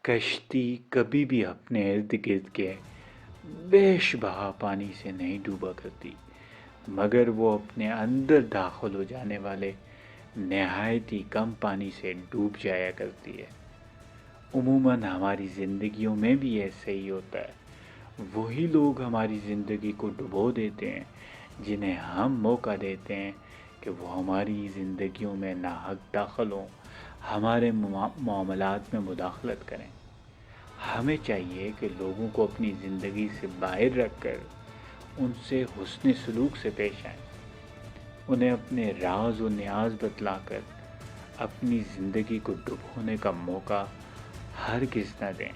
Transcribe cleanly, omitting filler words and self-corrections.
کشتی کبھی بھی اپنے ارد گرد کے بیش بہا پانی سے نہیں ڈوبا کرتی، مگر وہ اپنے اندر داخل ہو جانے والے نہایت ہی کم پانی سے ڈوب جایا کرتی ہے۔ عموماً ہماری زندگیوں میں بھی ایسے ہی ہوتا ہے۔ وہی لوگ ہماری زندگی کو ڈبو دیتے ہیں جنہیں ہم موقع دیتے ہیں کہ وہ ہماری زندگیوں میں ناحق داخل ہوں، ہمارے معاملات میں مداخلت کریں۔ ہمیں چاہیے کہ لوگوں کو اپنی زندگی سے باہر رکھ کر ان سے حسن سلوک سے پیش آئیں، انہیں اپنے راز و نیاز بتلا کر اپنی زندگی کو ڈبونے کا موقع ہرگز نہ دیں۔